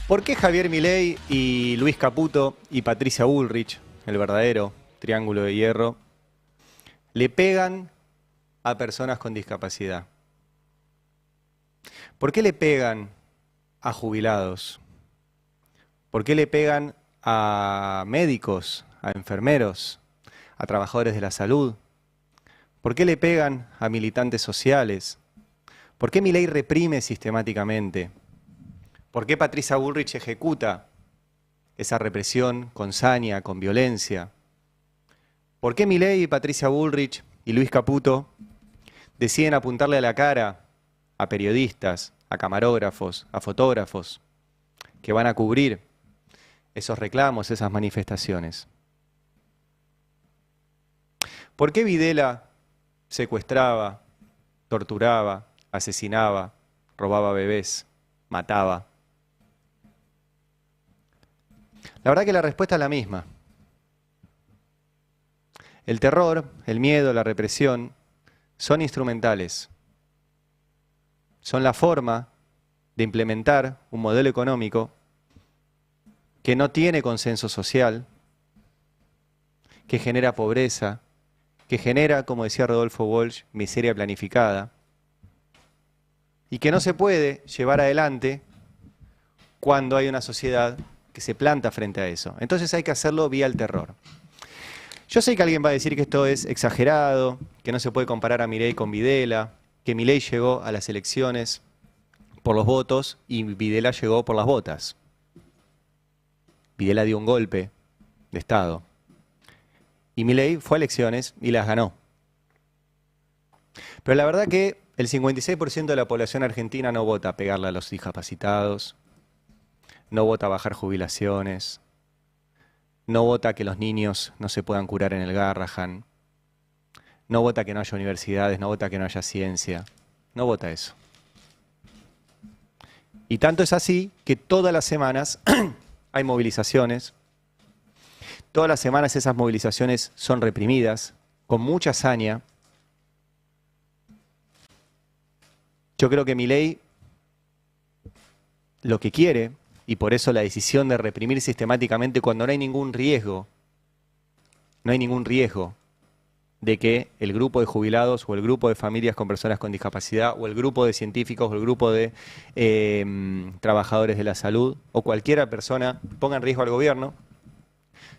¿Por qué Javier Milei y Luis Caputo y Patricia Bullrich, el verdadero triángulo de hierro, le pegan a personas con discapacidad? ¿Por qué le pegan a jubilados? ¿Por qué le pegan a médicos, a enfermeros, a trabajadores de la salud? ¿Por qué le pegan a militantes sociales? ¿Por qué Milei reprime sistemáticamente? ¿Por qué Patricia Bullrich ejecuta esa represión con saña, con violencia? ¿Por qué Milei, Patricia Bullrich y Luis Caputo deciden apuntarle a la cara a periodistas, a camarógrafos, a fotógrafos que van a cubrir esos reclamos, esas manifestaciones? ¿Por qué Videla secuestraba, torturaba, asesinaba, robaba bebés, mataba? La verdad que la respuesta es la misma. El terror, el miedo, la represión son instrumentales. Son la forma de implementar un modelo económico que no tiene consenso social, que genera pobreza, que genera, como decía Rodolfo Walsh, miseria planificada, y que no se puede llevar adelante cuando hay una sociedad que se planta frente a eso. Entonces hay que hacerlo vía el terror. Yo sé que alguien va a decir que esto es exagerado, que no se puede comparar a Milei con Videla, que Milei llegó a las elecciones por los votos y Videla llegó por las botas. Videla dio un golpe de Estado y Milei fue a elecciones y las ganó. Pero la verdad que el 56% de la población argentina no vota a pegarle a los discapacitados, no vota a bajar jubilaciones, no vota que los niños no se puedan curar en el Garrahan, no vota que no haya universidades, no vota que no haya ciencia, no vota eso. Y tanto es así que todas las semanas hay movilizaciones, todas las semanas esas movilizaciones son reprimidas con mucha saña. Yo creo que Milei lo que quiere, y por eso la decisión de reprimir sistemáticamente cuando no hay ningún riesgo de que el grupo de jubilados o el grupo de familias con personas con discapacidad o el grupo de científicos o el grupo de trabajadores de la salud o cualquier persona ponga en riesgo al gobierno.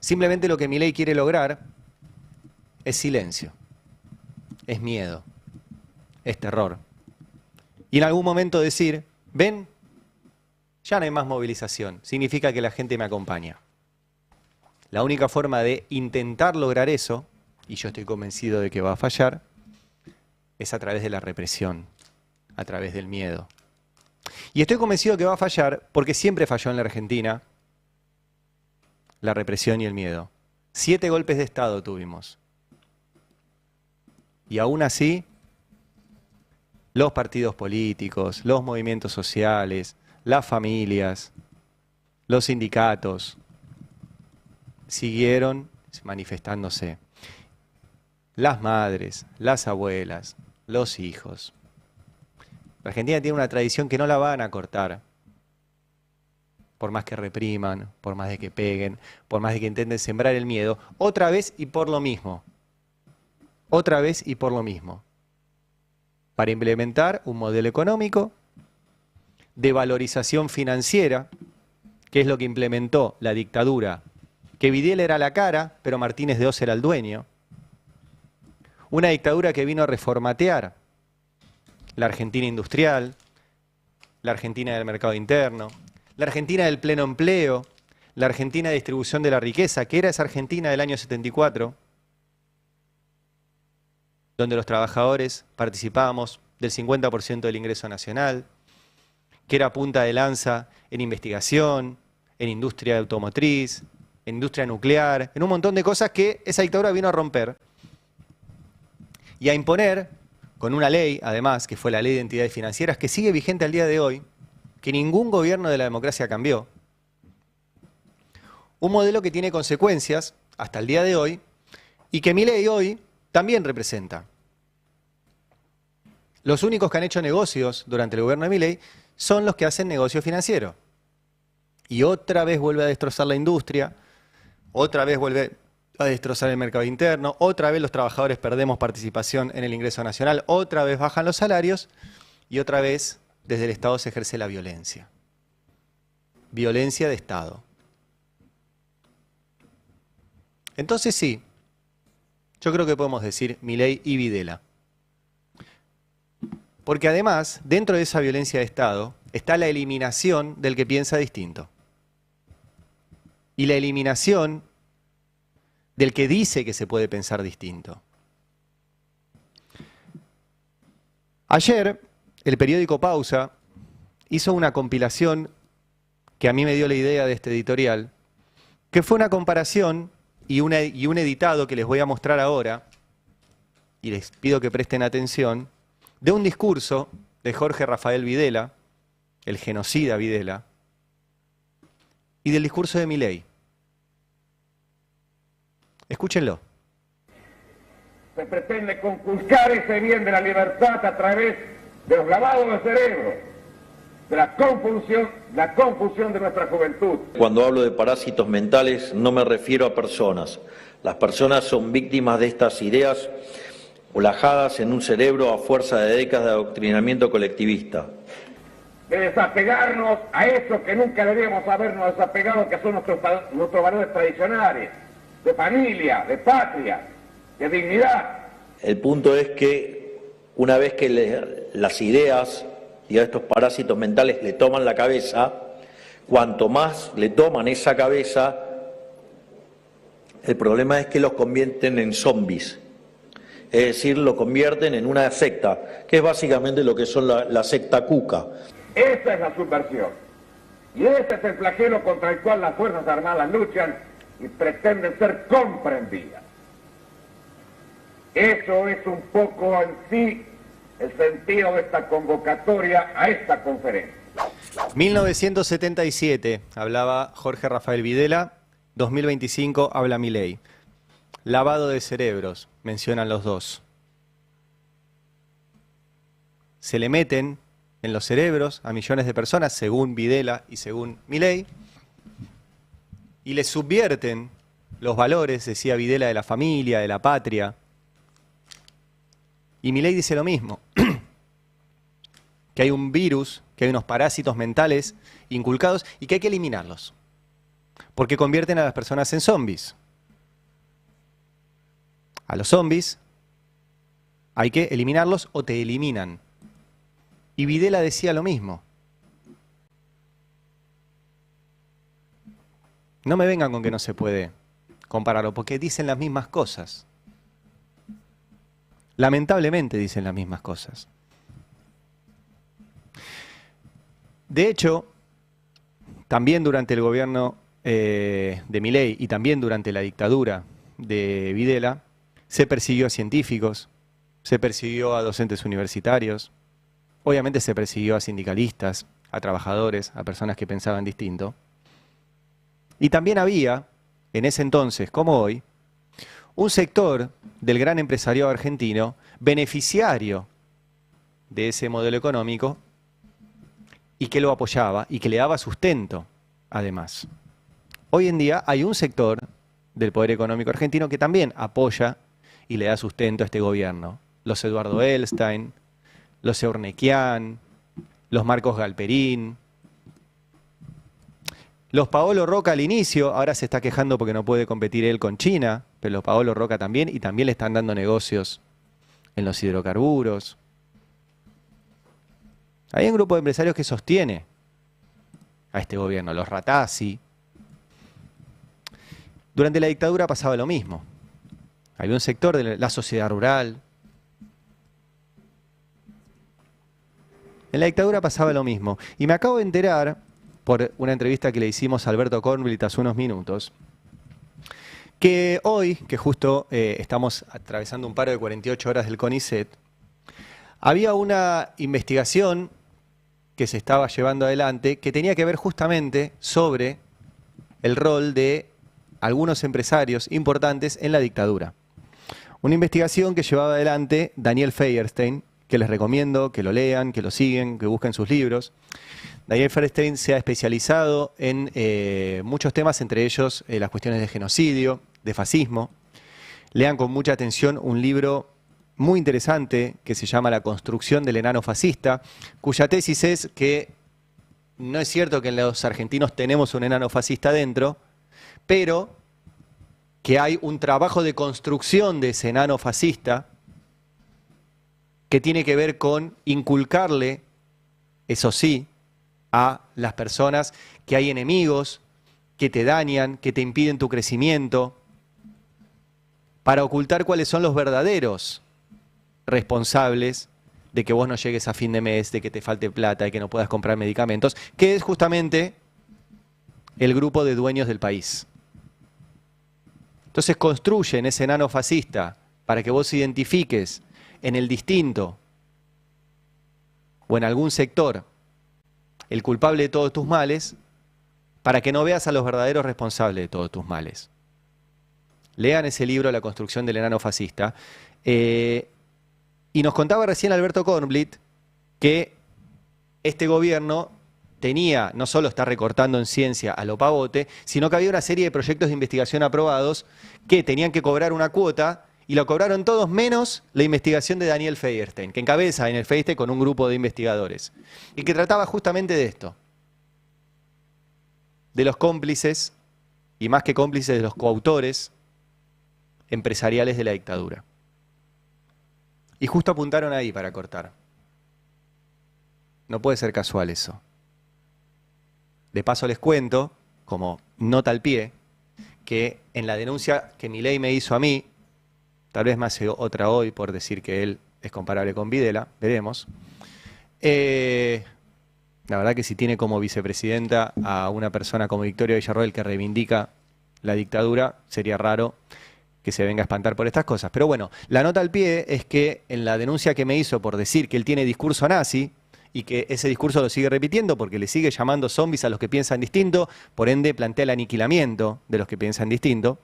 Simplemente lo que Milei quiere lograr es silencio, es miedo, es terror. Y en algún momento decir, ven, ya no hay más movilización, significa que la gente me acompaña. La única forma de intentar lograr eso, y yo estoy convencido de que va a fallar, es a través de la represión, a través del miedo. Y estoy convencido que va a fallar porque siempre falló en la Argentina la represión y el miedo. 7 golpes de Estado tuvimos. Y aún así, los partidos políticos, los movimientos sociales, las familias, los sindicatos, siguieron manifestándose. Las madres, las abuelas, los hijos. La Argentina tiene una tradición que no la van a cortar. Por más que repriman, por más de que peguen, por más de que intenten sembrar el miedo, otra vez y por lo mismo. Otra vez y por lo mismo. Para implementar un modelo económico de valorización financiera, que es lo que implementó la dictadura, que Videla era la cara, pero Martínez de Oz era el dueño. Una dictadura que vino a reformatear la Argentina industrial, la Argentina del mercado interno, la Argentina del pleno empleo, la Argentina de distribución de la riqueza, que era esa Argentina del año 74, donde los trabajadores participábamos del 50% del ingreso nacional, que era punta de lanza en investigación, en industria automotriz, en industria nuclear, en un montón de cosas que esa dictadura vino a romper y a imponer, con una ley, además, que fue la Ley de Entidades Financieras, que sigue vigente al día de hoy, que ningún gobierno de la democracia cambió, un modelo que tiene consecuencias hasta el día de hoy y que Milei hoy también representa. Los únicos que han hecho negocios durante el gobierno de Milei son los que hacen negocio financiero. Y otra vez vuelve a destrozar la industria, otra vez vuelve a destrozar el mercado interno, otra vez los trabajadores perdemos participación en el ingreso nacional, otra vez bajan los salarios y otra vez desde el Estado se ejerce la violencia. Violencia de Estado. Entonces sí, yo creo que podemos decir Milei y Videla. Porque además, dentro de esa violencia de Estado, está la eliminación del que piensa distinto. Y la eliminación del que dice que se puede pensar distinto. Ayer, el periódico Pausa hizo una compilación que a mí me dio la idea de este editorial, que fue una comparación y un editado que les voy a mostrar ahora, y les pido que presten atención, de un discurso de Jorge Rafael Videla, el genocida Videla, y del discurso de Milei. Escúchenlo. Se pretende conculcar ese bien de la libertad a través de los lavados de cerebro, de la confusión de nuestra juventud. Cuando hablo de parásitos mentales no me refiero a personas. Las personas son víctimas de estas ideas olajadas en un cerebro a fuerza de décadas de adoctrinamiento colectivista. De desapegarnos a eso que nunca deberíamos habernos desapegado, que son nuestros valores tradicionales, de familia, de patria, de dignidad. El punto es que una vez que las ideas y a estos parásitos mentales le toman la cabeza, cuanto más le toman esa cabeza, el problema es que los convierten en zombies. Es decir, lo convierten en una secta, que es básicamente lo que son la secta cuca. Esa es la subversión. Y ese es el flagelo contra el cual las Fuerzas Armadas luchan y pretenden ser comprendidas. Eso es un poco en sí el sentido de esta convocatoria a esta conferencia. 1977 hablaba Jorge Rafael Videla, 2025 habla Milei. Lavado de cerebros, mencionan los dos. Se le meten en los cerebros a millones de personas, según Videla y según Milei, y les subvierten los valores, decía Videla, de la familia, de la patria. Y Milei dice lo mismo, que hay un virus, que hay unos parásitos mentales inculcados y que hay que eliminarlos, porque convierten a las personas en zombies. A los zombies hay que eliminarlos o te eliminan. Y Videla decía lo mismo. No me vengan con que no se puede compararlo, porque dicen las mismas cosas. Lamentablemente dicen las mismas cosas. De hecho, también durante el gobierno de Milei y también durante la dictadura de Videla, se persiguió a científicos, se persiguió a docentes universitarios, obviamente se persiguió a sindicalistas, a trabajadores, a personas que pensaban distinto. Y también había, en ese entonces como hoy, un sector del gran empresariado argentino beneficiario de ese modelo económico y que lo apoyaba y que le daba sustento, además. Hoy en día hay un sector del poder económico argentino que también apoya y le da sustento a este gobierno. Los Eduardo Elstein, los Eurnequian, los Marcos Galperín, los Paolo Roca al inicio, ahora se está quejando porque no puede competir él con China, pero los Paolo Roca también, y también le están dando negocios en los hidrocarburos. Hay un grupo de empresarios que sostiene a este gobierno, los Ratazzi. Durante la dictadura pasaba lo mismo. Había un sector de la sociedad rural. En la dictadura pasaba lo mismo. Y me acabo de enterar, por una entrevista que le hicimos a Alberto Kornblit hace unos minutos, que hoy, que justo estamos atravesando un paro de 48 horas del CONICET, había una investigación que se estaba llevando adelante que tenía que ver justamente sobre el rol de algunos empresarios importantes en la dictadura. Una investigación que llevaba adelante Daniel Feuerstein, que les recomiendo que lo lean, que lo siguen, que busquen sus libros. Daniel Feierstein se ha especializado en muchos temas, entre ellos las cuestiones de genocidio, de fascismo. Lean con mucha atención un libro muy interesante que se llama La construcción del enano fascista, cuya tesis es que no es cierto que los argentinos tenemos un enano fascista dentro, pero que hay un trabajo de construcción de ese enano fascista que tiene que ver con inculcarle, eso sí, a las personas que hay enemigos, que te dañan, que te impiden tu crecimiento, para ocultar cuáles son los verdaderos responsables de que vos no llegues a fin de mes, de que te falte plata, de que no puedas comprar medicamentos, que es justamente el grupo de dueños del país. Entonces construyen ese enano fascista para que vos identifiques en el distinto o en algún sector el culpable de todos tus males, para que no veas a los verdaderos responsables de todos tus males. Lean ese libro, La construcción del enano fascista. Y nos contaba recién Alberto Kornblit que este gobierno tenía, no solo está recortando en ciencia a lo pavote, sino que había una serie de proyectos de investigación aprobados que tenían que cobrar una cuota, y lo cobraron todos menos la investigación de Daniel Feierstein, que encabeza Daniel Feierstein con un grupo de investigadores, y que trataba justamente de esto, de los cómplices, y más que cómplices, de los coautores empresariales de la dictadura. Y justo apuntaron ahí para cortar. No puede ser casual eso. De paso les cuento, como nota al pie, que en la denuncia que Milei me hizo a mí, tal vez me hace otra hoy por decir que él es comparable con Videla, veremos. La verdad que si tiene como vicepresidenta a una persona como Victoria Villarroel que reivindica la dictadura, sería raro que se venga a espantar por estas cosas. Pero bueno, la nota al pie es que en la denuncia que me hizo por decir que él tiene discurso nazi y que ese discurso lo sigue repitiendo porque le sigue llamando zombies a los que piensan distinto, por ende plantea el aniquilamiento de los que piensan distinto,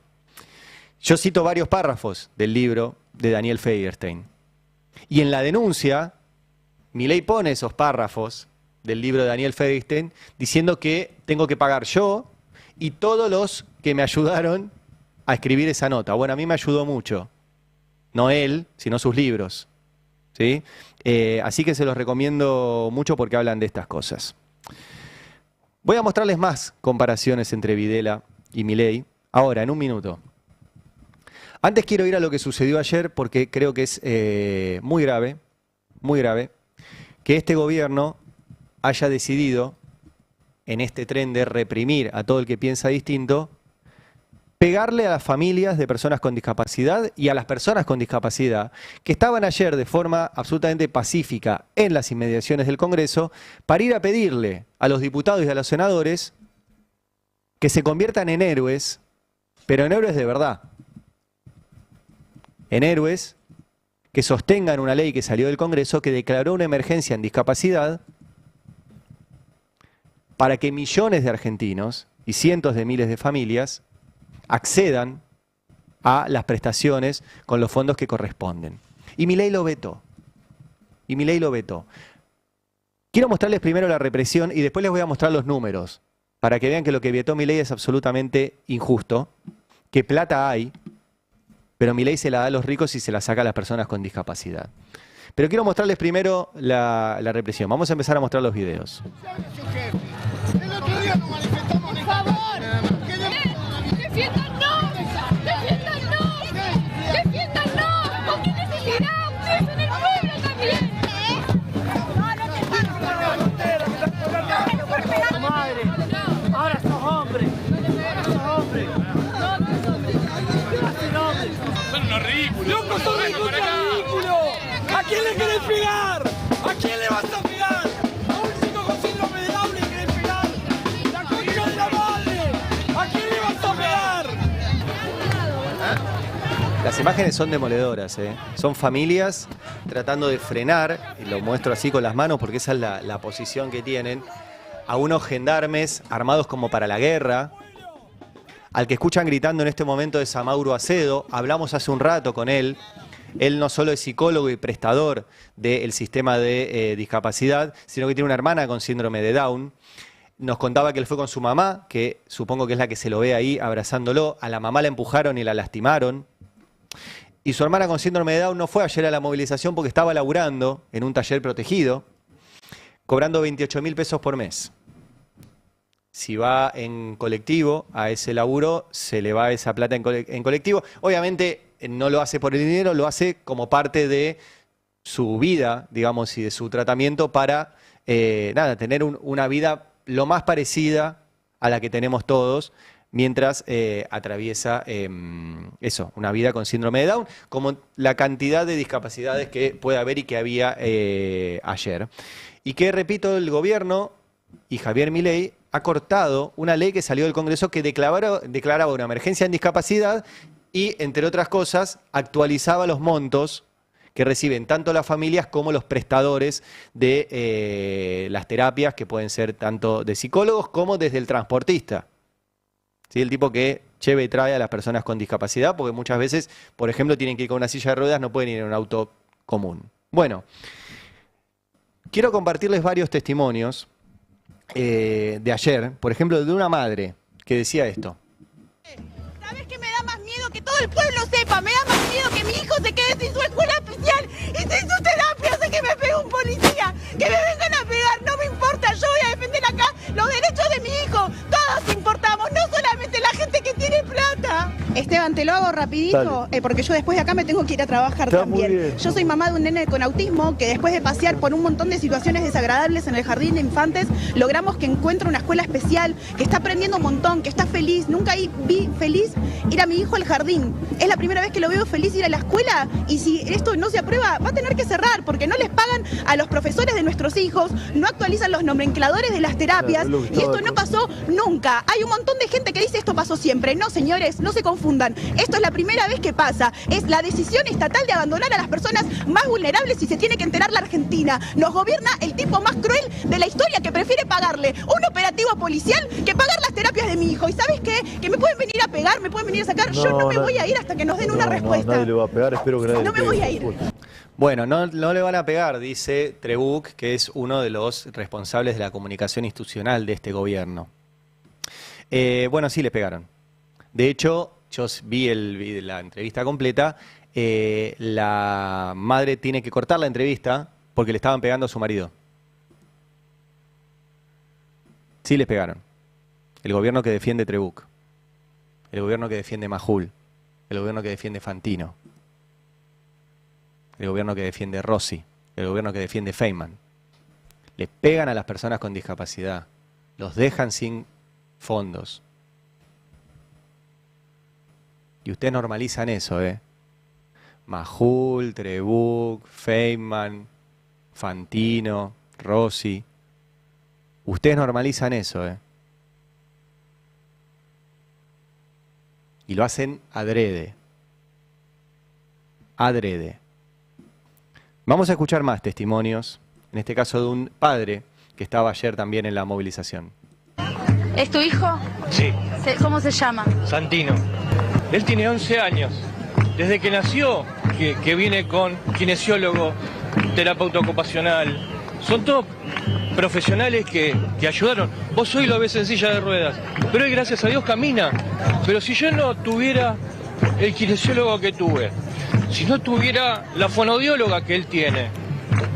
yo cito varios párrafos del libro de Daniel Feierstein. Y en la denuncia, Milei pone esos párrafos del libro de Daniel Feierstein diciendo que tengo que pagar yo y todos los que me ayudaron a escribir esa nota. Bueno, a mí me ayudó mucho. No él, sino sus libros. ¿Sí? Así que se los recomiendo mucho porque hablan de estas cosas. Voy a mostrarles más comparaciones entre Videla y Milei. Ahora, en un minuto. Antes quiero ir a lo que sucedió ayer porque creo que es muy grave, que este gobierno haya decidido, en este tren de reprimir a todo el que piensa distinto, pegarle a las familias de personas con discapacidad y a las personas con discapacidad que estaban ayer de forma absolutamente pacífica en las inmediaciones del Congreso para ir a pedirle a los diputados y a los senadores que se conviertan en héroes, pero en héroes de verdad. En héroes que sostengan una ley que salió del Congreso que declaró una emergencia en discapacidad para que millones de argentinos y cientos de miles de familias accedan a las prestaciones con los fondos que corresponden. Y Milei lo vetó. Quiero mostrarles primero la represión y después les voy a mostrar los números para que vean que lo que vetó Milei es absolutamente injusto, que plata hay, pero Milei se la da a los ricos y se la saca a las personas con discapacidad. Pero quiero mostrarles primero la represión. Vamos a empezar a mostrar los videos. El otro día nos manifestamos en esta... ¡Por favor! ¡Defiéndanos! ¿Con qué necesidad? ¡Ustedes son el pueblo también! No, madre, ahora sos hombre. Son unos ridículos. ¡Loco, son ridículos! ¿A quién le querés pegar? ¿A quién le vas a pegar? ¿A un chico con síndrome de Down le querés pegar? ¡La concha de la madre! ¿A quién le vas a pegar? Las imágenes son demoledoras, ¿eh? Son familias tratando de frenar, y lo muestro así con las manos porque esa es la posición que tienen, a unos gendarmes armados como para la guerra. Al que escuchan gritando en este momento es a Mauro Acedo. Hablamos hace un rato con él. Él no solo es psicólogo y prestador del sistema de discapacidad, sino que tiene una hermana con síndrome de Down. Nos contaba que él fue con su mamá, que supongo que es la que se lo ve ahí abrazándolo. A la mamá la empujaron y la lastimaron. Y su hermana con síndrome de Down no fue ayer a la movilización porque estaba laburando en un taller protegido, cobrando 28.000 pesos por mes. Si va en colectivo a ese laburo, se le va esa plata en colectivo. Obviamente no lo hace por el dinero, lo hace como parte de su vida, digamos, y de su tratamiento para, tener una vida lo más parecida a la que tenemos todos, mientras atraviesa una vida con síndrome de Down, como la cantidad de discapacidades que puede haber y que había ayer. Y que, repito, el gobierno y Javier Milei ha cortado una ley que salió del Congreso que declaraba una emergencia en discapacidad y, entre otras cosas, actualizaba los montos que reciben tanto las familias como los prestadores de las terapias, que pueden ser tanto de psicólogos como desde el transportista. ¿Sí? El tipo que lleva y trae a las personas con discapacidad, porque muchas veces, por ejemplo, tienen que ir con una silla de ruedas, no pueden ir en un auto común. Bueno, quiero compartirles varios testimonios de ayer, por ejemplo, de una madre que decía esto. ¿Sabes qué me da más miedo? Que todo el pueblo sepa. Me da más miedo que mi hijo se quede sin su escuela especial y sin su terapia. Sé que me pegue un policía, que me vengan a pegar. No me importa, yo voy a defender acá los derechos de mi hijo. Todos importamos, no solamente la gente que tiene plata. Esteban, te lo hago rapidito, porque yo después de acá me tengo que ir a trabajar también. Yo soy mamá de un nene con autismo que después de pasear por un montón de situaciones desagradables en el jardín de infantes, logramos que encuentre una escuela especial, que está aprendiendo un montón, que está feliz. Nunca vi feliz ir a mi hijo al jardín. Es la primera vez que lo veo feliz ir a la escuela, y si esto no se aprueba va a tener que cerrar porque no les pagan a los profesores de nuestros hijos, no actualizan los nomencladores de las terapias, y esto no pasó nunca. Hay un montón de gente que dice esto pasó siempre. No, señores, no se confundan. Esto es la primera vez que pasa. Es la decisión estatal de abandonar a las personas más vulnerables y se tiene que enterar la Argentina. Nos gobierna el tipo más cruel de la historia, que prefiere pagarle un operativo policial que pagar las terapias de mi hijo. ¿Y sabes qué? Que me pueden venir a pegar, me pueden venir a sacar. Yo no me voy a ir hasta que nos den una respuesta. Nadie le va a pegar, espero que nadie no me voy a ir. Bueno, no le van a pegar, dice Trebuch, que es uno de los responsables de la comunicación institucional de este gobierno. Bueno, sí le pegaron. De hecho, yo vi la entrevista completa. La madre tiene que cortar la entrevista porque le estaban pegando a su marido. Sí les pegaron. El gobierno que defiende Trebuch, el gobierno que defiende Majul, el gobierno que defiende Fantino, el gobierno que defiende Rossi, el gobierno que defiende Feynman. Le pegan a las personas con discapacidad, los dejan sin fondos. Y ustedes normalizan eso, ¿eh? Majul, Trebuch, Feynman, Fantino, Rossi. Ustedes normalizan eso, ¿eh? Y lo hacen adrede. Adrede. Vamos a escuchar más testimonios, en este caso de un padre que estaba ayer también en la movilización. ¿Es tu hijo? Sí. ¿Cómo se llama? Santino. Él tiene 11 años. Desde que nació, que viene con kinesiólogo, terapeuta ocupacional. Son todos profesionales que ayudaron. Vos hoy lo ves en silla de ruedas, pero él, gracias a Dios, camina. Pero si yo no tuviera el kinesiólogo que tuve, si no tuviera la fonodióloga que él tiene,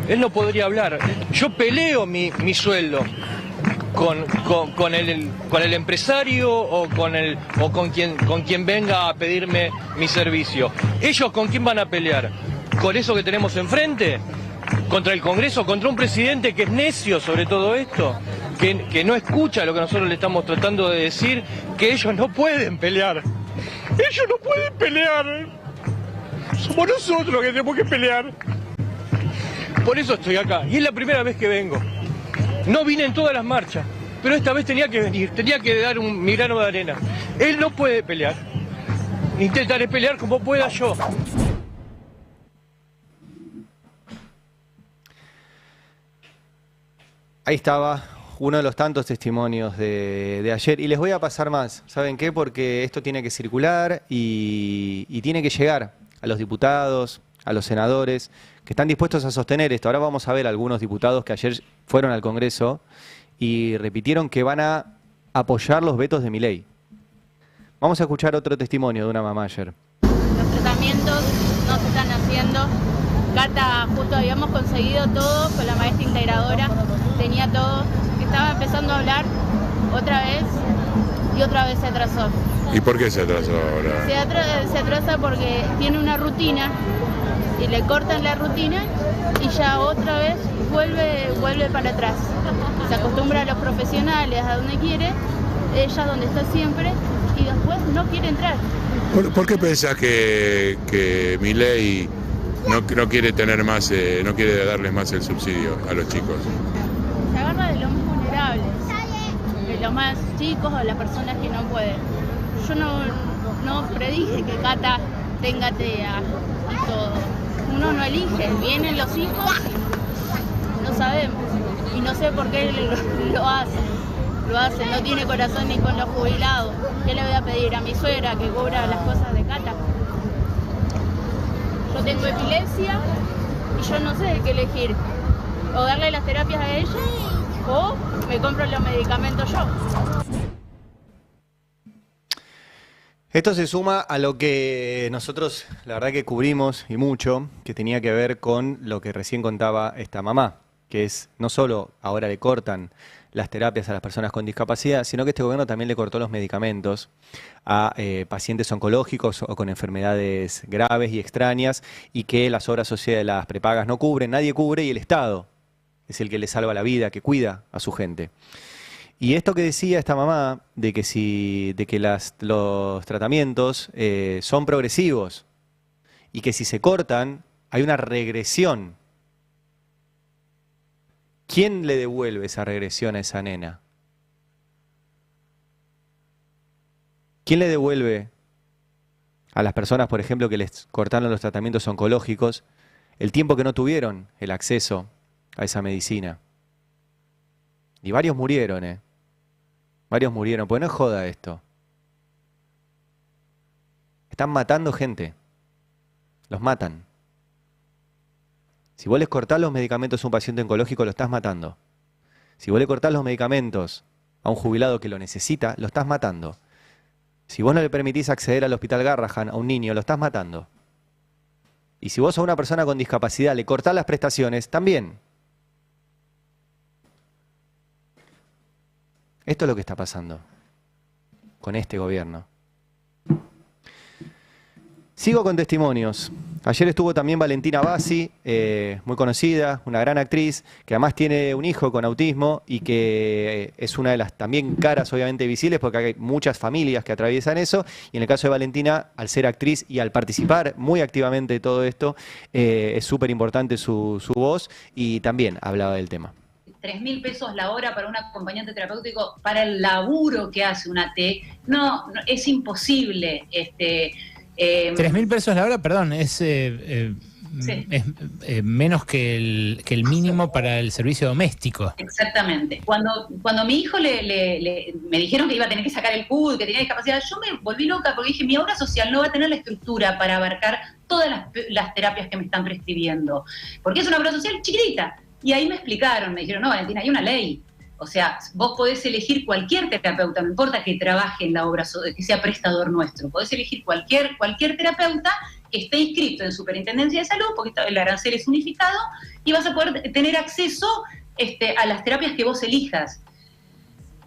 él no podría hablar. Yo peleo mi sueldo con el empresario o con quien venga a pedirme mi servicio. ¿Ellos con quién van a pelear? ¿Con eso que tenemos enfrente? ¿Contra el Congreso? ¿Contra un presidente que es necio sobre todo esto? Que no escucha lo que nosotros le estamos tratando de decir, que ellos no pueden pelear. Ellos no pueden pelear. Somos nosotros los que tenemos que pelear. Por eso estoy acá. Y es la primera vez que vengo. No vine en todas las marchas, pero esta vez tenía que venir, tenía que dar mi grano de arena. Él no puede pelear. Intentaré pelear como pueda yo. Ahí estaba uno de los tantos testimonios de ayer. Y les voy a pasar más. ¿Saben qué? Porque esto tiene que circular y tiene que llegar a los diputados, a los senadores que están dispuestos a sostener esto. Ahora vamos a ver algunos diputados que ayer fueron al Congreso y repitieron que van a apoyar los vetos de Milei. Vamos a escuchar otro testimonio de una mamá ayer. Los tratamientos no se están haciendo. Cata, justo habíamos conseguido todo con la maestra integradora, tenía todo. Estaba empezando a hablar otra vez y otra vez se atrasó. ¿Y por qué se atrasó ahora? Se atrasa porque tiene una rutina y le cortan la rutina y ya otra vez vuelve para atrás. Se acostumbra a los profesionales, a donde quiere, ella donde está siempre, y después no quiere entrar. ¿Por qué pensás que Milei no quiere tener más, no quiere darles más el subsidio a los chicos? Se agarra de los más vulnerables, de los más chicos o las personas que no pueden. Yo no predije que Cata tenga TEA y todo. Uno no elige, vienen los hijos, no sabemos. Y no sé por qué lo hace. Lo hace, no tiene corazón ni con los jubilados. ¿Qué le voy a pedir a mi suegra que cobra las cosas de Cata? Yo tengo epilepsia y yo no sé qué elegir. O darle las terapias a ella o me compro los medicamentos yo. Esto se suma a lo que nosotros, la verdad que cubrimos y mucho, que tenía que ver con lo que recién contaba esta mamá, que es no solo ahora le cortan las terapias a las personas con discapacidad, sino que este gobierno también le cortó los medicamentos a pacientes oncológicos o con enfermedades graves y extrañas, y que las obras sociales de las prepagas no cubren, nadie cubre, y el Estado es el que le salva la vida, que cuida a su gente. Y esto que decía esta mamá, de que los tratamientos son progresivos y que si se cortan hay una regresión. ¿Quién le devuelve esa regresión a esa nena? ¿Quién le devuelve a las personas, por ejemplo, que les cortaron los tratamientos oncológicos, el tiempo que no tuvieron el acceso a esa medicina? Y varios murieron, Varios murieron, porque no es joda esto. Están matando gente. Los matan. Si vos les cortás los medicamentos a un paciente oncológico, lo estás matando. Si vos le cortás los medicamentos a un jubilado que lo necesita, lo estás matando. Si vos no le permitís acceder al Hospital Garrahan a un niño, lo estás matando. Y si vos a una persona con discapacidad le cortás las prestaciones, también. Esto es lo que está pasando con este gobierno. Sigo con testimonios. Ayer estuvo también Valentina Bassi, muy conocida, una gran actriz, que además tiene un hijo con autismo y que es una de las también caras obviamente visibles, porque hay muchas familias que atraviesan eso, y en el caso de Valentina, al ser actriz y al participar muy activamente de todo esto, es súper importante su voz, y también hablaba del tema. 3.000 pesos la hora para un acompañante terapéutico, para el laburo que hace una T, no es imposible. 3.000 pesos la hora, perdón, es menos que el mínimo para el servicio doméstico. Exactamente. Cuando mi hijo me dijeron que iba a tener que sacar el CUD, que tenía discapacidad, yo me volví loca porque dije, mi obra social no va a tener la estructura para abarcar todas las terapias que me están prescribiendo, porque es una obra social chiquitita. Y ahí me explicaron, me dijeron, no, Valentina, hay una ley. O sea, vos podés elegir cualquier terapeuta, no importa que trabaje en la obra, que sea prestador nuestro. Podés elegir cualquier terapeuta que esté inscrito en Superintendencia de Salud, porque el arancel es unificado, y vas a poder tener acceso a las terapias que vos elijas.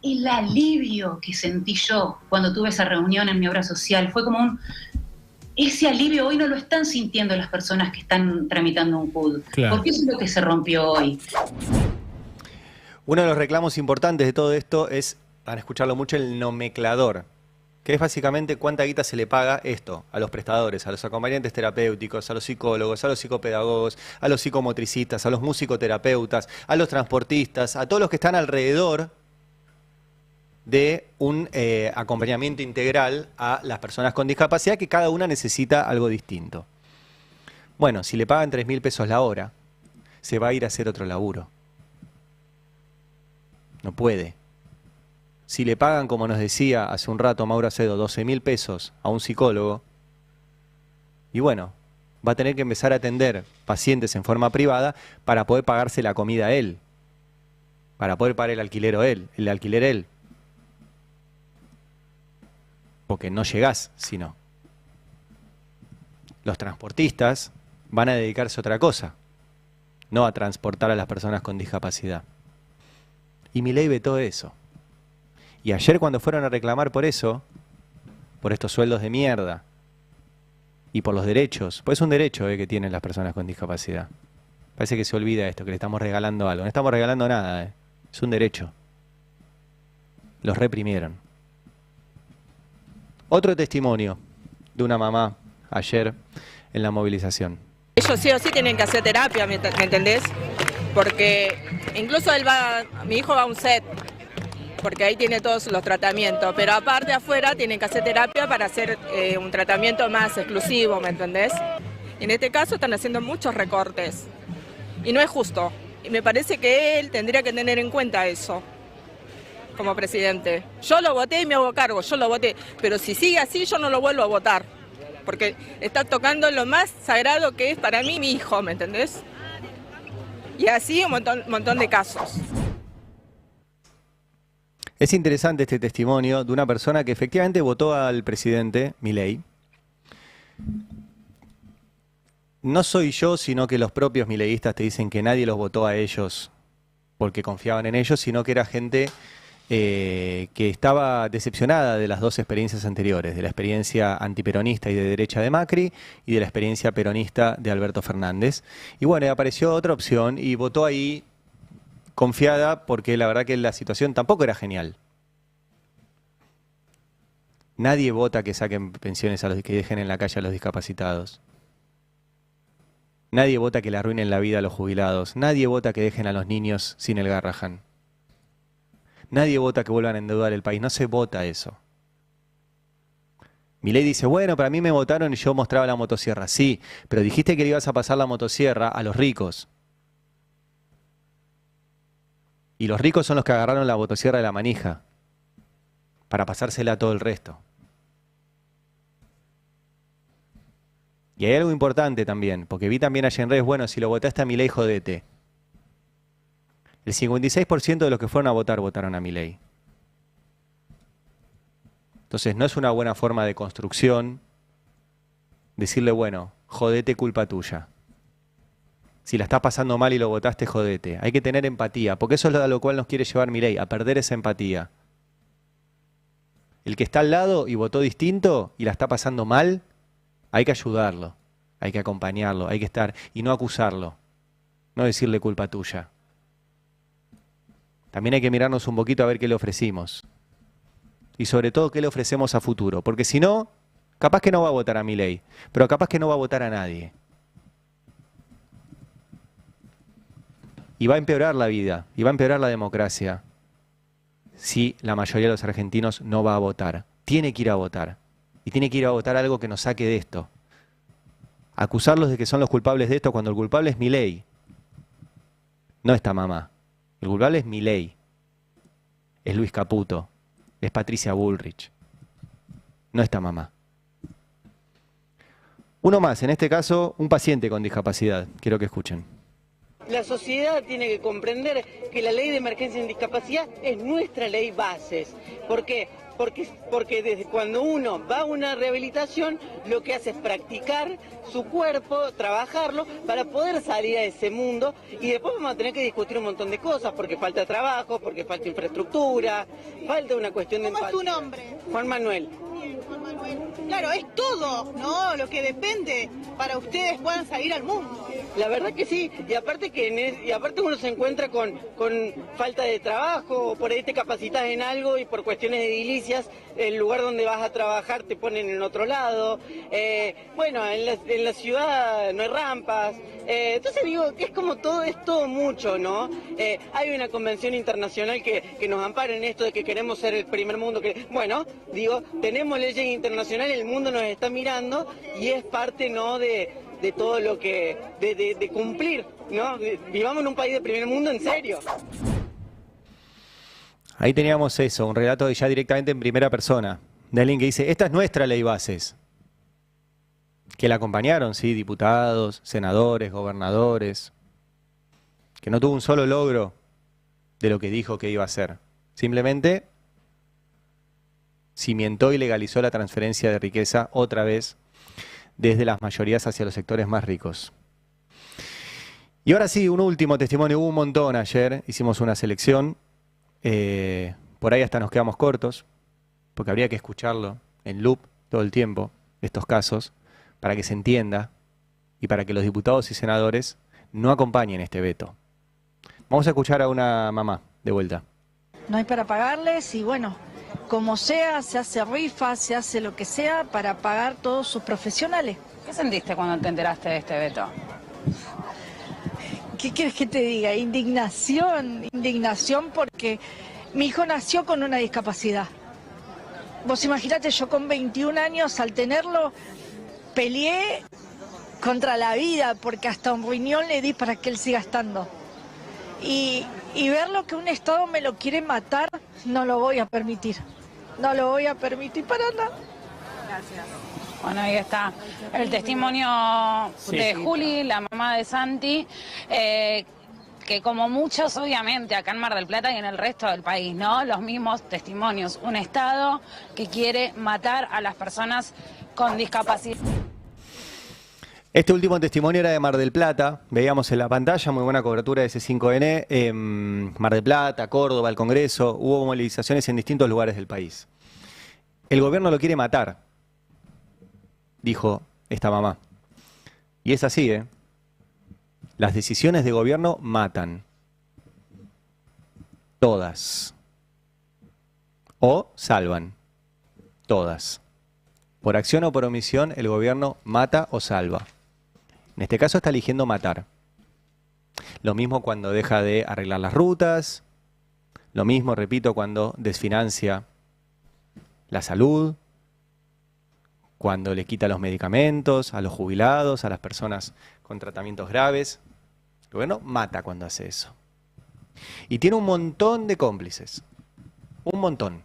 El alivio que sentí yo cuando tuve esa reunión en mi obra social fue como ese alivio hoy no lo están sintiendo las personas que están tramitando un CUD. Claro. Porque eso es lo que se rompió hoy. Uno de los reclamos importantes de todo esto es, van a escucharlo mucho, el nomenclador, que es básicamente cuánta guita se le paga esto a los prestadores, a los acompañantes terapéuticos, a los psicólogos, a los psicopedagogos, a los psicomotricistas, a los musicoterapeutas, a los transportistas, a todos los que están alrededor de un acompañamiento integral a las personas con discapacidad, que cada una necesita algo distinto. Bueno, si le pagan 3.000 pesos la hora, se va a ir a hacer otro laburo. No puede. Si le pagan, como nos decía hace un rato Mauro Acedo, 12.000 pesos a un psicólogo, y bueno, va a tener que empezar a atender pacientes en forma privada para poder pagarse la comida a él, para poder pagar el alquiler él. Porque no llegás, si no. Los transportistas van a dedicarse a otra cosa, no a transportar a las personas con discapacidad. Y Milei vetó eso. Y ayer cuando fueron a reclamar por eso, por estos sueldos de mierda, y por los derechos, pues es un derecho que tienen las personas con discapacidad. Parece que se olvida esto, que le estamos regalando algo. No estamos regalando nada, es un derecho. Los reprimieron. Otro testimonio de una mamá ayer en la movilización. Ellos sí o sí tienen que hacer terapia, ¿me entendés? Porque incluso mi hijo va a un set, porque ahí tiene todos los tratamientos, pero aparte afuera tienen que hacer terapia para hacer un tratamiento más exclusivo, ¿me entendés? Y en este caso están haciendo muchos recortes, y no es justo. Y me parece que él tendría que tener en cuenta eso, como presidente. Yo lo voté y me hago cargo, yo lo voté, pero si sigue así yo no lo vuelvo a votar, porque está tocando lo más sagrado que es para mí mi hijo, ¿me entendés? Y así un montón de casos. Es interesante este testimonio de una persona que efectivamente votó al presidente Milei. No soy yo, sino que los propios mileístas te dicen que nadie los votó a ellos porque confiaban en ellos, sino que era gente que estaba decepcionada de las dos experiencias anteriores, de la experiencia antiperonista y de derecha de Macri y de la experiencia peronista de Alberto Fernández. Y bueno, apareció otra opción y votó ahí confiada porque la verdad que la situación tampoco era genial. Nadie vota que saquen pensiones a los que dejen en la calle a los discapacitados. Nadie vota que le arruinen la vida a los jubilados. Nadie vota que dejen a los niños sin el Garrahan. Nadie vota que vuelvan a endeudar el país. No se vota eso. Milei dice, bueno, para mí me votaron y yo mostraba la motosierra. Sí, pero dijiste que le ibas a pasar la motosierra a los ricos. Y los ricos son los que agarraron la motosierra de la manija para pasársela a todo el resto. Y hay algo importante también, porque vi también ayer en redes, bueno, si lo votaste a Milei, jodete. El 56% de los que fueron a votar votaron a Milei. Entonces no es una buena forma de construcción decirle, bueno, jodete, culpa tuya. Si la estás pasando mal y lo votaste, jodete. Hay que tener empatía, porque eso es a lo cual nos quiere llevar Milei, a perder esa empatía. El que está al lado y votó distinto y la está pasando mal, hay que ayudarlo, hay que acompañarlo, hay que estar y no acusarlo, no decirle culpa tuya. También hay que mirarnos un poquito a ver qué le ofrecimos. Y sobre todo qué le ofrecemos a futuro, porque si no, capaz que no va a votar a Milei, pero capaz que no va a votar a nadie. Y va a empeorar la vida, y va a empeorar la democracia, si la mayoría de los argentinos no va a votar. Tiene que ir a votar. Y tiene que ir a votar algo que nos saque de esto. Acusarlos de que son los culpables de esto cuando el culpable es Milei. No esta mamá. El culpable es Milei. Es Luis Caputo. Es Patricia Bullrich. No esta mamá. Uno más, en este caso, un paciente con discapacidad. Quiero que escuchen. La sociedad tiene que comprender que la ley de emergencia en discapacidad es nuestra ley bases. ¿Por qué? Porque desde cuando uno va a una rehabilitación, lo que hace es practicar su cuerpo, trabajarlo, para poder salir a ese mundo. Y después vamos a tener que discutir un montón de cosas, porque falta trabajo, porque falta infraestructura, falta una cuestión de... ¿Cómo es tu nombre? Juan Manuel. Juan Manuel. Claro, es todo, ¿no? Lo que depende para ustedes puedan salir al mundo. La verdad que sí, y aparte uno se encuentra con falta de trabajo, por ahí te capacitas en algo y por cuestiones de edilicias, el lugar donde vas a trabajar te ponen en otro lado. Bueno, en la ciudad no hay rampas. Entonces digo que es como todo, es todo mucho, ¿no? Hay una convención internacional que nos ampara en esto de que queremos ser el primer mundo. Bueno, digo, tenemos leyes internacionales, el mundo nos está mirando y es parte, ¿no?, de todo lo que, de cumplir, ¿no? Vivamos en un país de primer mundo, en serio. Ahí teníamos eso, un relato ya directamente en primera persona, de alguien que dice, esta es nuestra ley bases. que la acompañaron, sí, diputados, senadores, gobernadores, que no tuvo un solo logro de lo que dijo que iba a hacer. Simplemente cimentó y legalizó la transferencia de riqueza otra vez desde las mayorías hacia los sectores más ricos. Y ahora sí, un último testimonio, hubo un montón ayer, hicimos una selección, por ahí hasta nos quedamos cortos, porque habría que escucharlo en loop todo el tiempo, estos casos, para que se entienda y para que los diputados y senadores no acompañen este veto. Vamos a escuchar a una mamá de vuelta. No hay para pagarles y bueno, como sea, se hace rifa, se hace lo que sea para pagar todos sus profesionales. ¿Qué sentiste cuando te enteraste de este veto? ¿Qué quieres que te diga? Indignación, indignación porque mi hijo nació con una discapacidad. Vos imaginate, yo con 21 años al tenerlo peleé contra la vida porque hasta un riñón le di para que él siga estando. Y verlo que un Estado me lo quiere matar, no lo voy a permitir. No lo voy a permitir para nada. Gracias. Bueno, ahí está el testimonio de Juli, la mamá de Santi, que como muchos, obviamente, acá en Mar del Plata y en el resto del país, ¿no? Los mismos testimonios. Un Estado que quiere matar a las personas con discapacidad. Este último testimonio era de Mar del Plata, veíamos en la pantalla, muy buena cobertura de C5N, Mar del Plata, Córdoba, el Congreso, hubo movilizaciones en distintos lugares del país. El gobierno lo quiere matar, dijo esta mamá. Y es así, ¿eh? Las decisiones de gobierno matan. Todas. O salvan. Todas. Por acción o por omisión, el gobierno mata o salva. En este caso está eligiendo matar. Lo mismo cuando deja de arreglar las rutas. Lo mismo, repito, cuando desfinancia la salud. Cuando le quita los medicamentos a los jubilados, a las personas con tratamientos graves. El gobierno mata cuando hace eso. Y tiene un montón de cómplices. Un montón.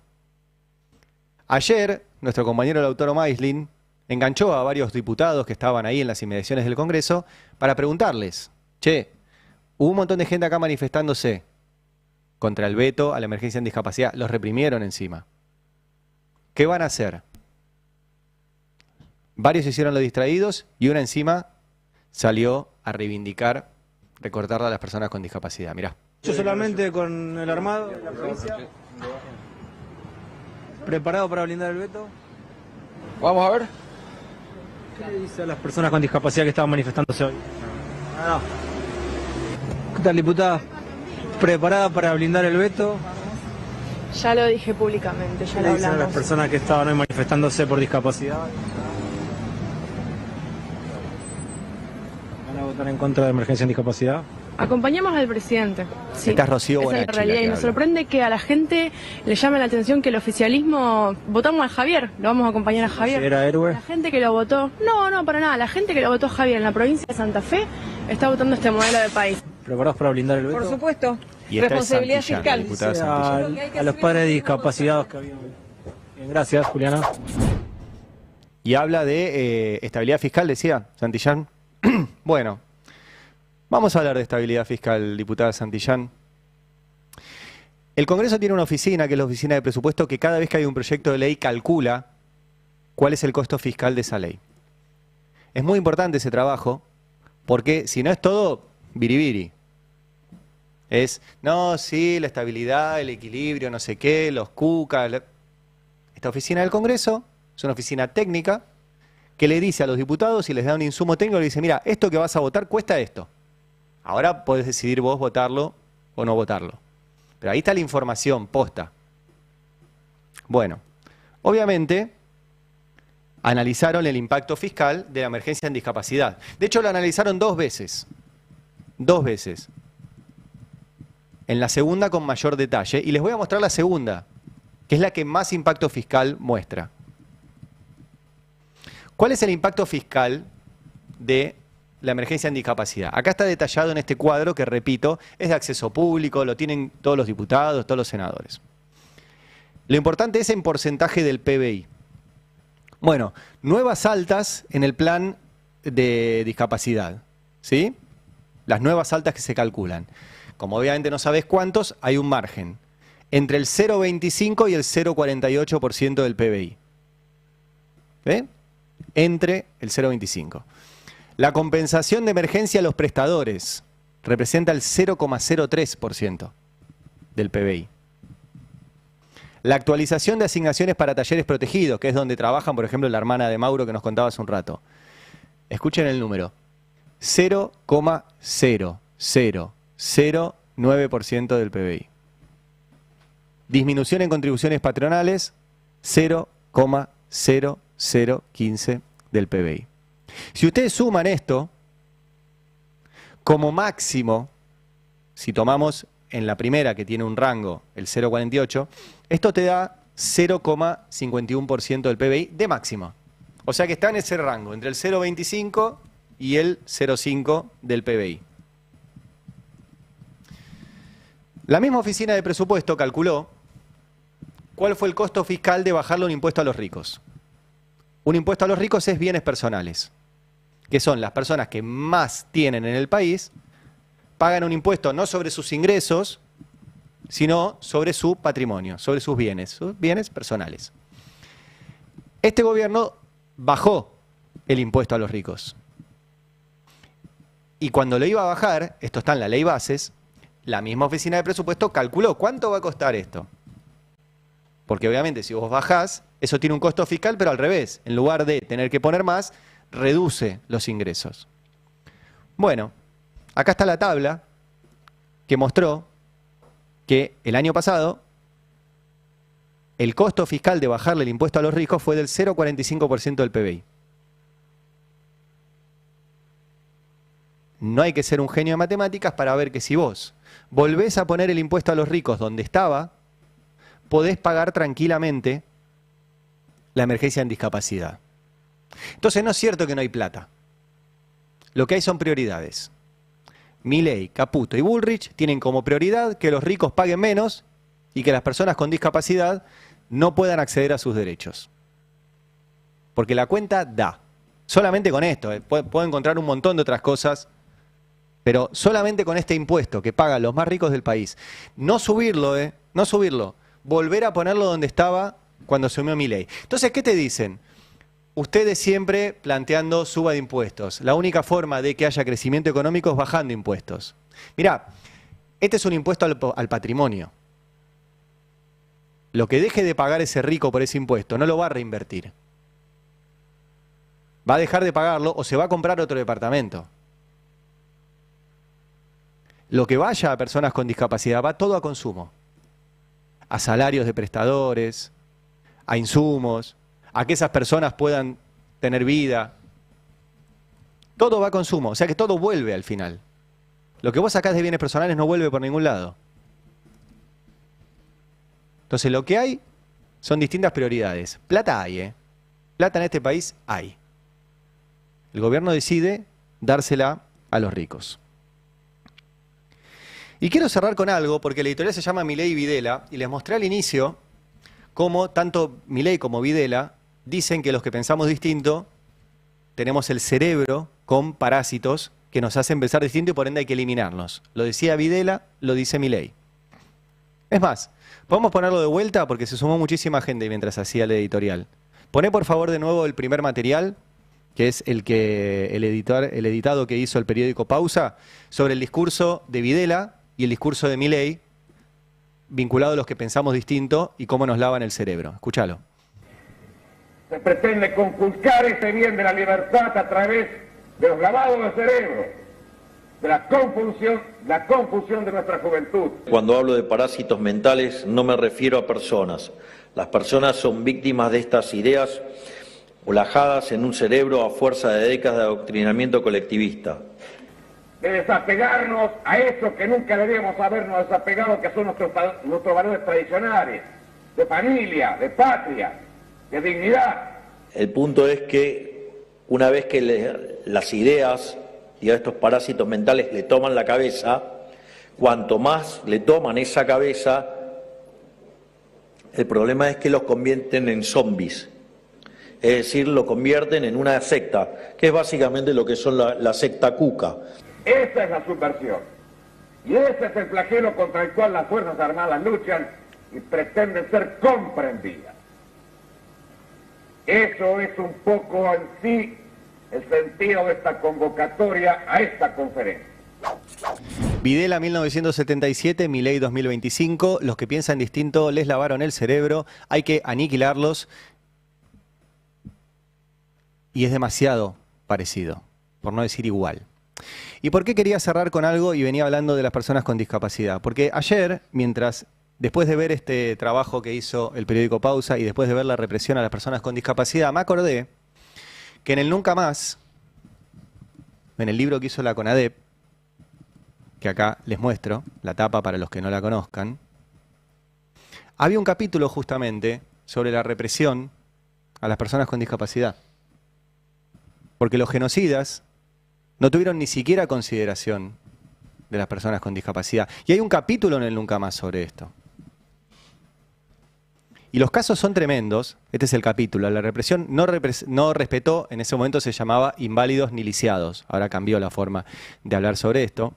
Ayer, nuestro compañero Lautaro Maislin enganchó a varios diputados que estaban ahí en las inmediaciones del Congreso para preguntarles, che, hubo un montón de gente acá manifestándose contra el veto a la emergencia en discapacidad, los reprimieron encima. ¿Qué van a hacer? Varios se hicieron los distraídos y una encima salió a reivindicar recortarle a las personas con discapacidad. Mirá. Yo solamente con el armado, la provincia, preparado para blindar el veto. Vamos a ver. ¿Qué le dice a las personas con discapacidad que estaban manifestándose hoy? ¿Qué tal, diputada? ¿Preparada para blindar el veto? Ya lo dije públicamente, ya lo ¿Qué le dicen a las hablamos. personas que estaban hoy manifestándose por discapacidad? ¿Van a votar en contra de emergencia en discapacidad? Acompañamos al presidente. Sí, Esta es Rocío esa es Bonacci la realidad la que y nos habla. sorprende que a la gente le llame la atención que el oficialismo votamos a Javier, lo vamos a acompañar a Javier. ¿Era héroe? La gente que lo votó, no, para nada, la gente que lo votó a Javier en la provincia de Santa Fe está votando este modelo de país. ¿Preparados para blindar el veto? Por supuesto. Y esta es Responsabilidad Santillán, fiscal. la diputada A, Santillán. a los padres discapacitados que había hoy. Bien, gracias, Juliana. Y habla de estabilidad fiscal, decía Santillán. Bueno, vamos a hablar de estabilidad fiscal, diputada Santillán. El Congreso tiene una oficina, que es la Oficina de Presupuesto, que cada vez que hay un proyecto de ley calcula cuál es el costo fiscal de esa ley. Es muy importante ese trabajo, porque si no es todo biribiri. Es, no, sí, la estabilidad, el equilibrio, no sé qué, los cuca. Esta oficina del Congreso es una oficina técnica que le dice a los diputados y les da un insumo técnico, le dice, mira, esto que vas a votar cuesta esto. Ahora podés decidir vos votarlo o no votarlo. Pero ahí está la información posta. Bueno, obviamente analizaron el impacto fiscal de la emergencia en discapacidad. De hecho, lo analizaron dos veces. Dos veces. En la segunda con mayor detalle. Y les voy a mostrar la segunda, que es la que más impacto fiscal muestra. ¿Cuál es el impacto fiscal de la emergencia en discapacidad? Acá está detallado en este cuadro que, repito, es de acceso público, lo tienen todos los diputados, todos los senadores. Lo importante es en porcentaje del PBI. Bueno, nuevas altas en el plan de discapacidad, ¿sí? Las nuevas altas que se calculan. Como obviamente no sabes cuántos, hay un margen entre el 0,25 y el 0,48% del PBI. ¿Ve? Entre el 0,25. La compensación de emergencia a los prestadores representa el 0,03% del PBI. La actualización de asignaciones para talleres protegidos, que es donde trabajan, por ejemplo, la hermana de Mauro que nos contaba hace un rato. Escuchen el número. 0,0009% del PBI. Disminución en contribuciones patronales, 0,0015% del PBI. Si ustedes suman esto, como máximo, si tomamos en la primera que tiene un rango, el 0,48, esto te da 0,51% del PBI de máximo. O sea que está en ese rango, entre el 0,25 y el 0,5 del PBI. La misma oficina de presupuesto calculó cuál fue el costo fiscal de bajarle un impuesto a los ricos. Un impuesto a los ricos es bienes personales, que son las personas que más tienen en el país, pagan un impuesto no sobre sus ingresos, sino sobre su patrimonio, sobre sus bienes personales. Este gobierno bajó el impuesto a los ricos. Y cuando lo iba a bajar, esto está en la ley bases, la misma oficina de presupuesto calculó cuánto va a costar esto. Porque obviamente si vos bajás, eso tiene un costo fiscal, pero al revés. En lugar de tener que poner más, reduce los ingresos. Bueno, acá está la tabla que mostró que el año pasado el costo fiscal de bajarle el impuesto a los ricos fue del 0,45% del PBI. No hay que ser un genio de matemáticas para ver que si vos volvés a poner el impuesto a los ricos donde estaba, podés pagar tranquilamente la emergencia en discapacidad. Entonces no es cierto que no hay plata. Lo que hay son prioridades. Milei, Caputo y Bullrich tienen como prioridad que los ricos paguen menos y que las personas con discapacidad no puedan acceder a sus derechos. Porque la cuenta da. Solamente con esto, puedo encontrar un montón de otras cosas, pero solamente con este impuesto que pagan los más ricos del país. No subirlo, no subirlo. Volver a ponerlo donde estaba cuando asumió Milei. Entonces, ¿qué te dicen? Ustedes siempre planteando suba de impuestos. La única forma de que haya crecimiento económico es bajando impuestos. Mirá, este es un impuesto al patrimonio. Lo que deje de pagar ese rico por ese impuesto no lo va a reinvertir. Va a dejar de pagarlo o se va a comprar otro departamento. Lo que vaya a personas con discapacidad va todo a consumo. A salarios de prestadores, a insumos, a que esas personas puedan tener vida. Todo va a consumo, o sea que todo vuelve al final. Lo que vos sacás de bienes personales no vuelve por ningún lado. Entonces lo que hay son distintas prioridades. Plata hay, Plata en este país hay. El gobierno decide dársela a los ricos. Y quiero cerrar con algo, porque la editorial se llama Milei y Videla, y les mostré al inicio cómo tanto Milei como Videla dicen que los que pensamos distinto tenemos el cerebro con parásitos que nos hacen pensar distinto y por ende hay que eliminarlos. Lo decía Videla, lo dice Milei. Es más, podemos ponerlo de vuelta porque se sumó muchísima gente mientras hacía el editorial. Poné por favor de nuevo el primer material, que es el editado que hizo el periódico Pausa, sobre el discurso de Videla y el discurso de Milei, vinculado a los que pensamos distinto y cómo nos lavan el cerebro. Escúchalo. Se pretende conculcar ese bien de la libertad a través de los lavados de cerebro, de la confusión de nuestra juventud. Cuando hablo de parásitos mentales no me refiero a personas. Las personas son víctimas de estas ideas olajadas en un cerebro a fuerza de décadas de adoctrinamiento colectivista. De desapegarnos a eso que nunca debíamos habernos desapegado, que son nuestros valores tradicionales, de familia, de patria, de dignidad. El punto es que una vez que las ideas y a estos parásitos mentales le toman la cabeza, cuanto más le toman esa cabeza, el problema es que los convierten en zombies. es decir, lo convierten en una secta, que es básicamente lo que son la secta cuca. Esa es la subversión. Y ese es el flagelo contra el cual las Fuerzas Armadas luchan y pretenden ser comprendidas. Eso es un poco en sí el sentido de esta convocatoria a esta conferencia. Videla 1977, Milei 2025, los que piensan distinto les lavaron el cerebro, hay que aniquilarlos y es demasiado parecido, por no decir igual. ¿Y por qué quería cerrar con algo y venía hablando de las personas con discapacidad? Porque ayer, después de ver este trabajo que hizo el periódico Pausa y después de ver la represión a las personas con discapacidad, me acordé que en el Nunca Más, en el libro que hizo la CONADEP, que acá les muestro, la tapa para los que no la conozcan, había un capítulo justamente sobre la represión a las personas con discapacidad. Porque los genocidas no tuvieron ni siquiera consideración de las personas con discapacidad. Y hay un capítulo en el Nunca Más sobre esto. Y los casos son tremendos. Este es el capítulo. La represión no respetó, en ese momento se llamaba inválidos ni lisiados. Ahora cambió la forma de hablar sobre esto.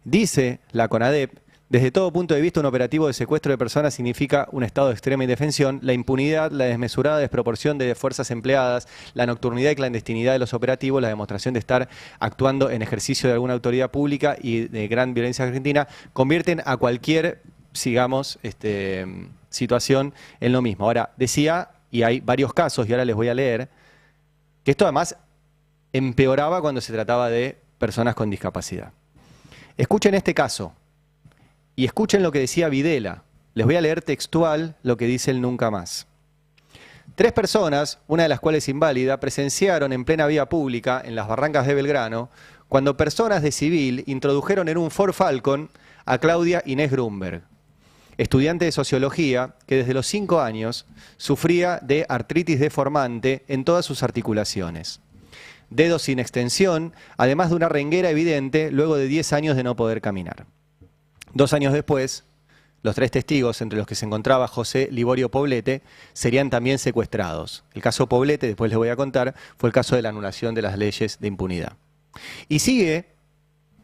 Dice la CONADEP, desde todo punto de vista un operativo de secuestro de personas significa un estado de extrema indefensión, la impunidad, la desmesurada desproporción de fuerzas empleadas, la nocturnidad y clandestinidad de los operativos, la demostración de estar actuando en ejercicio de alguna autoridad pública y de gran violencia argentina, convierten a cualquier, sigamos, situación en lo mismo. Ahora, decía, y hay varios casos, y ahora les voy a leer, que esto además empeoraba cuando se trataba de personas con discapacidad. Escuchen este caso y escuchen lo que decía Videla. Les voy a leer textual lo que dice el Nunca Más. 3 personas, una de las cuales inválida, presenciaron en plena vía pública, en las barrancas de Belgrano, cuando personas de civil introdujeron en un Ford Falcon a Claudia Inés Grunberg, estudiante de Sociología que desde los 5 años sufría de artritis deformante en todas sus articulaciones. Dedos sin extensión, además de una renguera evidente luego de 10 años de no poder caminar. 2 años después, los 3 testigos, entre los que se encontraba José Liborio Poblete, serían también secuestrados. El caso Poblete, después les voy a contar, fue el caso de la anulación de las leyes de impunidad. Y sigue,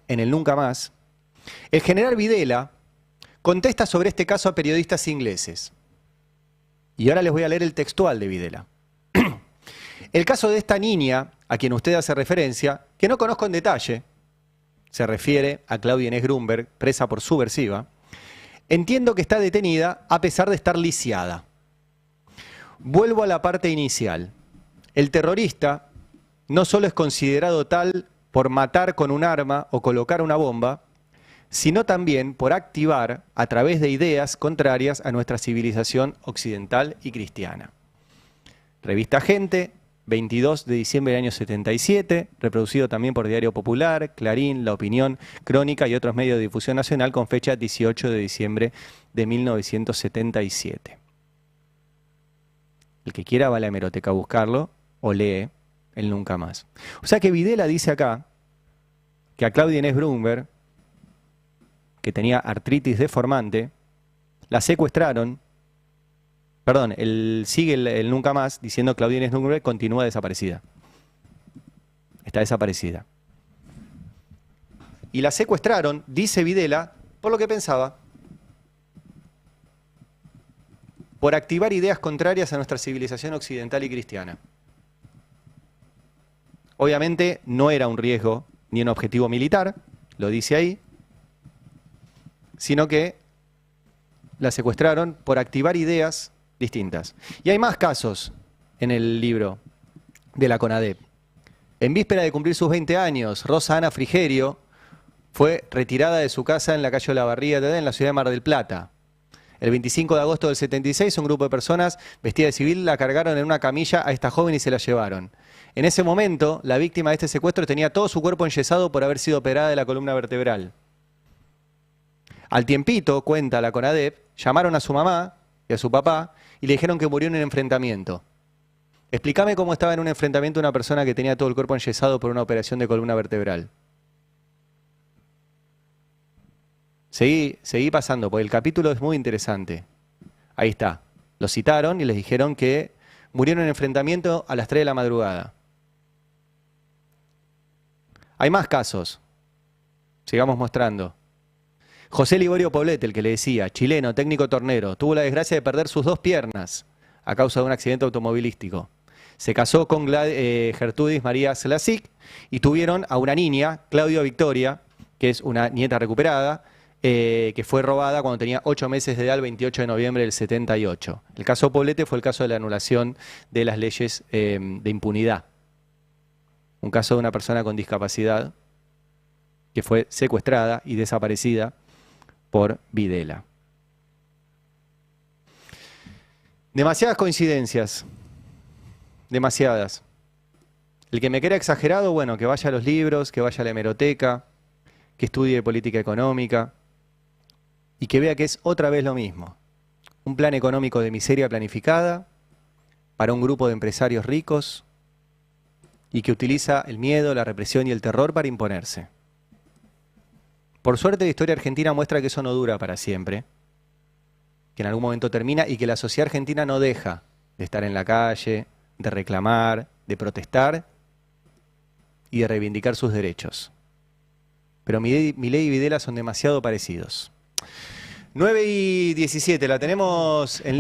en el Nunca Más, el general Videla contesta sobre este caso a periodistas ingleses. Y ahora les voy a leer el textual de Videla. El caso de esta niña, a quien usted hace referencia, que no conozco en detalle, se refiere a Claudia Inés Grunberg, presa por subversiva, entiendo que está detenida a pesar de estar lisiada. Vuelvo a la parte inicial. El terrorista no solo es considerado tal por matar con un arma o colocar una bomba, sino también por activar a través de ideas contrarias a nuestra civilización occidental y cristiana. Revista Gente, 22 de diciembre del año 77, reproducido también por Diario Popular, Clarín, La Opinión, Crónica y otros medios de difusión nacional con fecha 18 de diciembre de 1977. El que quiera va a la hemeroteca a buscarlo o lee el Nunca Más. O sea que Videla dice acá que a Claudia Inés Grunberg, que tenía artritis deformante, la secuestraron. Perdón, sigue el Nunca Más diciendo que Claudia Inés Grunberg continúa desaparecida. Está desaparecida. Y la secuestraron, dice Videla, por lo que pensaba, por activar ideas contrarias a nuestra civilización occidental y cristiana. Obviamente no era un riesgo ni un objetivo militar, lo dice ahí, sino que la secuestraron por activar ideas distintas. Y hay más casos en el libro de la CONADEP. En víspera de cumplir sus 20 años, Rosa Ana Frigerio fue retirada de su casa en la calle Olavarría en la ciudad de Mar del Plata. El 25 de agosto del 76, un grupo de personas vestidas de civil la cargaron en una camilla a esta joven y se la llevaron. En ese momento, la víctima de este secuestro tenía todo su cuerpo enyesado por haber sido operada de la columna vertebral. Al tiempito, cuenta la CONADEP, llamaron a su mamá y a su papá y le dijeron que murió en un enfrentamiento. Explícame cómo estaba en un enfrentamiento una persona que tenía todo el cuerpo enyesado por una operación de columna vertebral. Seguí pasando, porque el capítulo es muy interesante. Ahí está. Lo citaron y les dijeron que murieron en enfrentamiento a las 3 de la madrugada. Hay más casos. Sigamos mostrando. José Liborio Poblete, el que le decía, chileno, técnico tornero, tuvo la desgracia de perder sus 2 piernas a causa de un accidente automovilístico. Se casó con Gertrudis María Slasic y tuvieron a una niña, Claudio Victoria, que es una nieta recuperada, que fue robada cuando tenía 8 meses de edad el 28 de noviembre del 78. El caso Poblete fue el caso de la anulación de las leyes de impunidad. Un caso de una persona con discapacidad que fue secuestrada y desaparecida por Videla. Demasiadas coincidencias. Demasiadas. El que me quiera exagerado, bueno, que vaya a los libros, que vaya a la hemeroteca, que estudie política económica y que vea que es otra vez lo mismo. Un plan económico de miseria planificada para un grupo de empresarios ricos y que utiliza el miedo, la represión y el terror para imponerse. Por suerte, la historia argentina muestra que eso no dura para siempre, que en algún momento termina y que la sociedad argentina no deja de estar en la calle, de reclamar, de protestar y de reivindicar sus derechos. Pero Milei y Videla son demasiado parecidos. 9:17, la tenemos en